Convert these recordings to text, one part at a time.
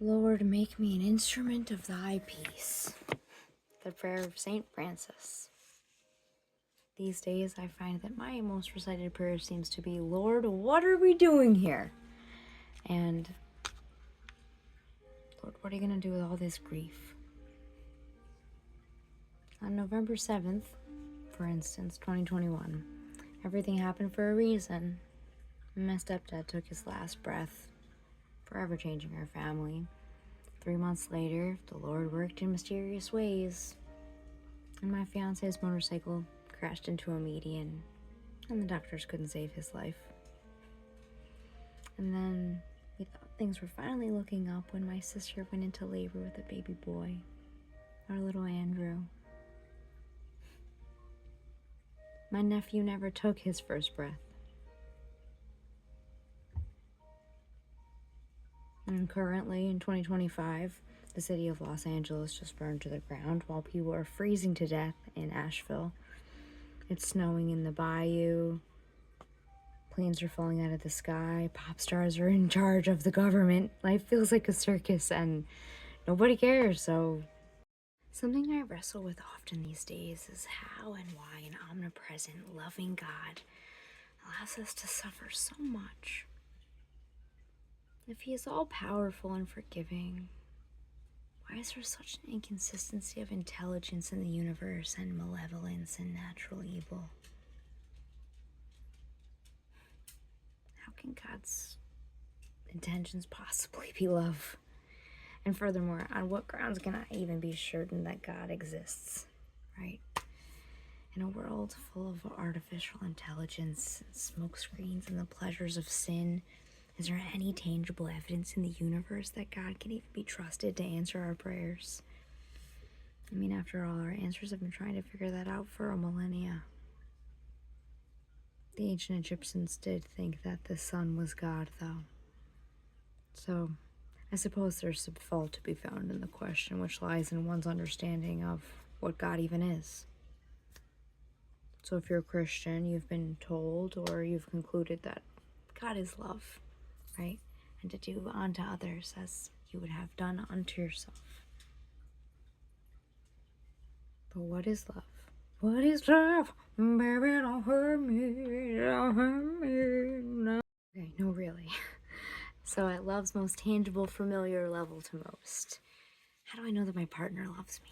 Lord, make me an instrument of thy peace. The prayer of Saint Francis. These days I find that my most recited prayer seems to be, Lord, what are we doing here? And, Lord, what are you going to do with all this grief? On November 7th, for instance, 2021, everything happened for a reason. My stepdad took his last breath, forever changing our family. 3 months later, the Lord worked in mysterious ways, and my fiance's motorcycle crashed into a median, and the doctors couldn't save his life. And then we thought things were finally looking up when my sister went into labor with a baby boy, our little Andrew. My nephew never took his first breath. And currently, in 2025, the city of Los Angeles just burned to the ground while people are freezing to death in Asheville. It's snowing in the bayou. Planes are falling out of the sky. Pop stars are in charge of the government. Life feels like a circus and nobody cares, so... Something I wrestle with often these days is how and why an omnipresent, loving God allows us to suffer so much. If he is all-powerful and forgiving, why is there such an inconsistency of intelligence in the universe and malevolence and natural evil? How can God's intentions possibly be love? And furthermore, on what grounds can I even be certain that God exists, right? In a world full of artificial intelligence and smoke screens and the pleasures of sin, is there any tangible evidence in the universe that God can even be trusted to answer our prayers? I mean, after all, our answers have been trying to figure that out for a millennia. The ancient Egyptians did think that the sun was God, though. So, I suppose there's some fault to be found in the question, which lies in one's understanding of what God even is. So if you're a Christian, you've been told or you've concluded that God is love, right? And to do unto others as you would have done unto yourself. But what is love? What is love? Baby, don't hurt me, don't hurt me, no. Okay, no, really. So at love's most tangible, familiar level to most, how do I know that my partner loves me?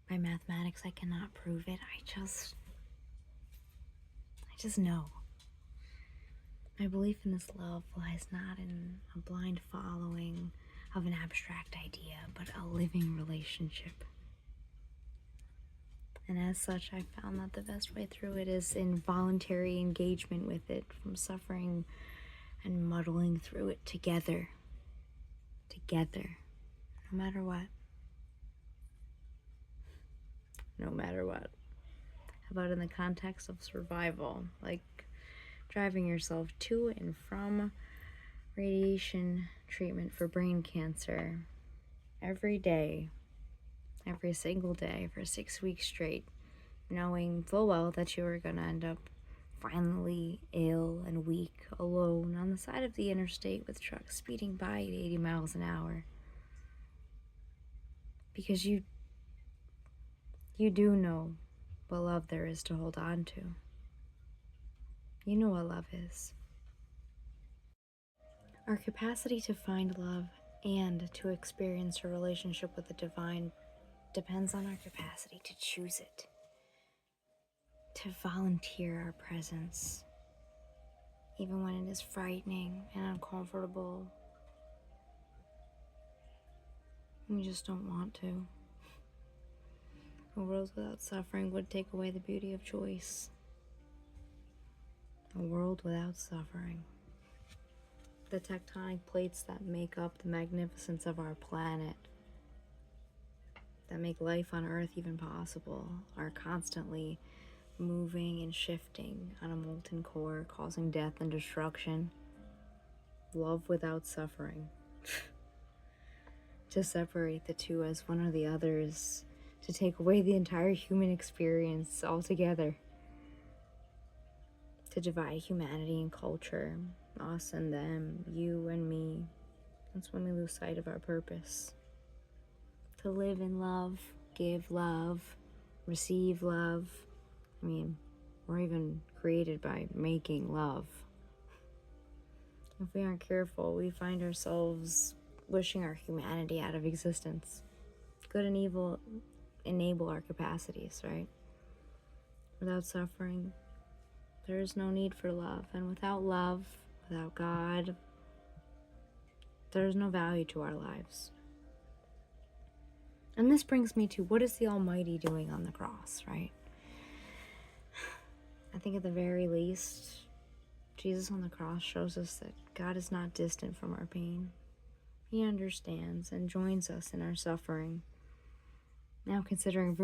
By mathematics, I cannot prove it. I just know. My belief in this love lies not in a blind following of an abstract idea, but a living relationship. And as such, I found that the best way through it is in voluntary engagement with it, from suffering and muddling through it together. Together. No matter what. No matter what. How about in the context of survival? Like driving yourself to and from radiation treatment for brain cancer every day, every single day for 6 weeks straight, knowing full well that you were going to end up finally ill and weak, alone on the side of the interstate with trucks speeding by at 80 miles an hour. Because you do know what love there is to hold on to. You know what love is. Our capacity to find love and to experience a relationship with the divine depends on our capacity to choose it, to volunteer our presence, even when it is frightening and uncomfortable. We just don't want to. A world without suffering would take away the beauty of choice. A world without suffering. The tectonic plates that make up the magnificence of our planet, that make life on Earth even possible, are constantly moving and shifting on a molten core, causing death and destruction. Love without suffering. To separate the two as one or the other is to take away the entire human experience altogether. To divide humanity and culture, us and them, you and me. It's when we lose sight of our purpose. To live in love, give love, receive love. I mean, we're even created by making love. If we aren't careful, we find ourselves wishing our humanity out of existence. Good and evil enable our capacities, right? Without suffering, there is no need for love. And without love, without God, there is no value to our lives. And this brings me to, what is the Almighty doing on the cross, right? I think at the very least, Jesus on the cross shows us that God is not distant from our pain. He understands and joins us in our suffering. Now considering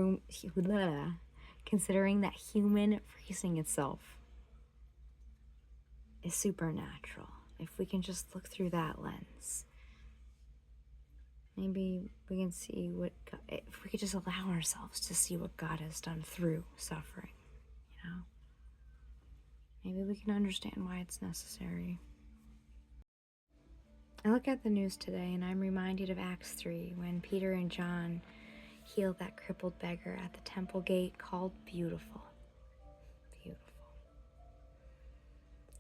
that human freezing itself is supernatural, if we can just look through that lens, maybe we can see what God, if we could just allow ourselves to see what God has done through suffering, maybe we can understand why it's necessary. I look at the news today and I'm reminded of Acts 3, when Peter and John healed that crippled beggar at the temple gate called Beautiful. Beautiful.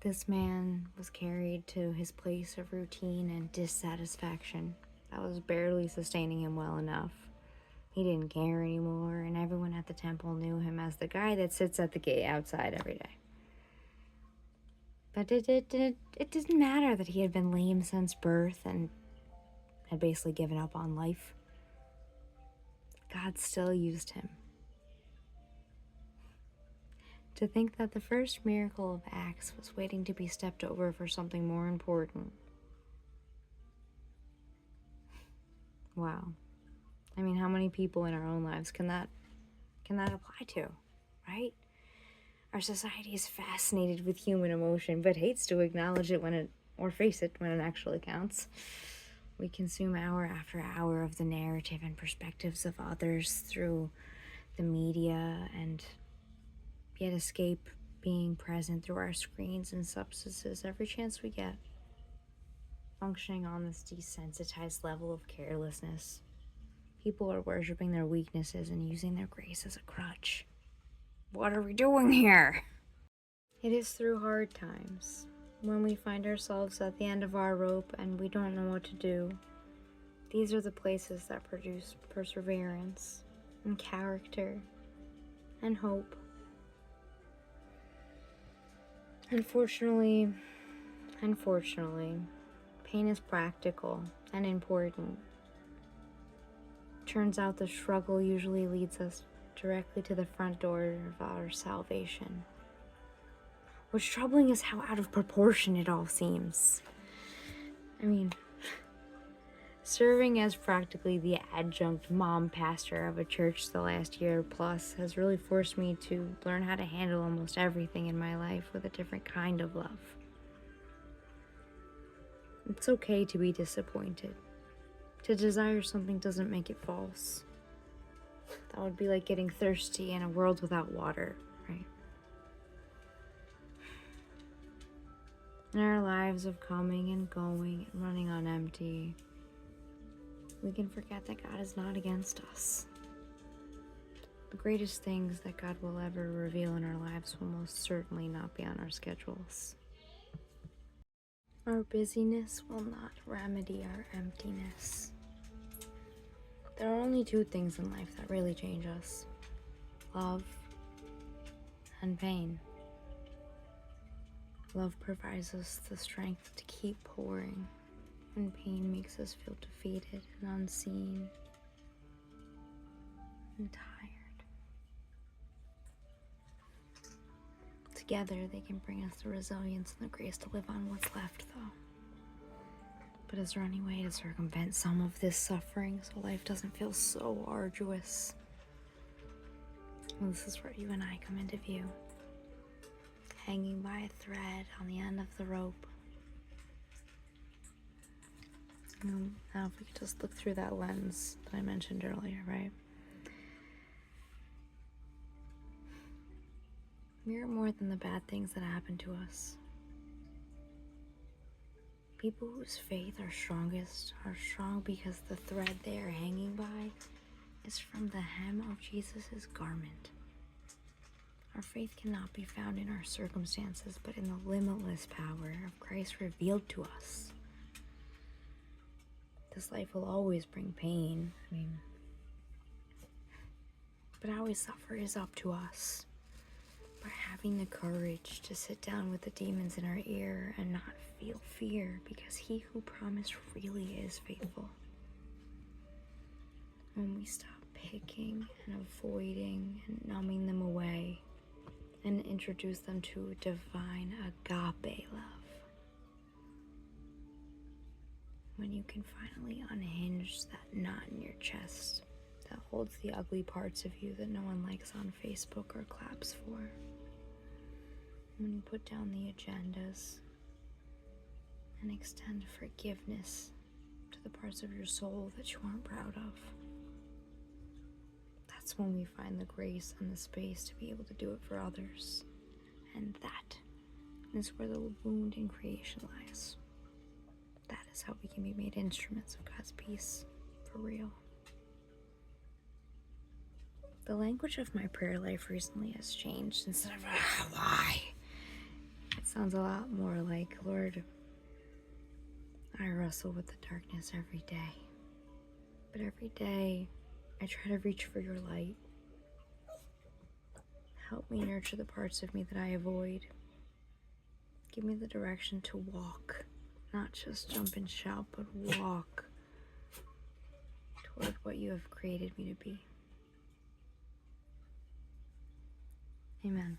This man was carried to his place of routine and dissatisfaction that was barely sustaining him well enough. He didn't care anymore, and everyone at the temple knew him as the guy that sits at the gate outside every day. But it didn't matter that he had been lame since birth and had basically given up on life. God still used him. To think that the first miracle of Acts was waiting to be stepped over for something more important. Wow. I mean, how many people in our own lives can that apply to, right? Our society is fascinated with human emotion, but hates to acknowledge it or face it when it actually counts. We consume hour after hour of the narrative and perspectives of others through the media, and yet escape being present through our screens and substances every chance we get. Functioning on this desensitized level of carelessness, people are worshiping their weaknesses and using their grace as a crutch. What are we doing here? It is through hard times, when we find ourselves at the end of our rope and we don't know what to do. These are the places that produce perseverance and character and hope. Unfortunately, pain is practical and important. Turns out the struggle usually leads us directly to the front door of our salvation. What's troubling is how out of proportion it all seems. I mean, serving as practically the adjunct mom pastor of a church the last year plus has really forced me to learn how to handle almost everything in my life with a different kind of love. It's okay to be disappointed. To desire something doesn't make it false. That would be like getting thirsty in a world without water, right? In our lives of coming and going and running on empty, we can forget that God is not against us. The greatest things that God will ever reveal in our lives will most certainly not be on our schedules. Our busyness will not remedy our emptiness. There are only two things in life that really change us: love and pain. Love provides us the strength to keep pouring, and pain makes us feel defeated and unseen and tired. Together, they can bring us the resilience and the grace to live on what's left, though. But is there any way to circumvent some of this suffering so life doesn't feel so arduous? Well, this is where you and I come into view, hanging by a thread on the end of the rope. Now, if we could just look through that lens that I mentioned earlier, right? We are more than the bad things that happen to us. People whose faith are strongest are strong because the thread they are hanging by is from the hem of Jesus' garment. Our faith cannot be found in our circumstances, but in the limitless power of Christ revealed to us. This life will always bring pain, but how we suffer is up to us. By having the courage to sit down with the demons in our ear and not feel fear, because he who promised really is faithful. When we stop picking and avoiding and numbing them away and introduce them to divine agape love. When you can finally unhinge that knot in your chest that holds the ugly parts of you that no one likes on Facebook or claps for. When you put down the agendas and extend forgiveness to the parts of your soul that you aren't proud of. That's when we find the grace and the space to be able to do it for others. And that is where the wound in creation lies. That is how we can be made instruments of God's peace, for real. The language of my prayer life recently has changed. Instead of, why? It sounds a lot more like, Lord, I wrestle with the darkness every day. But every day, I try to reach for your light. Help me nurture the parts of me that I avoid. Give me the direction to walk, not just jump and shout, but walk toward what you have created me to be. Amen.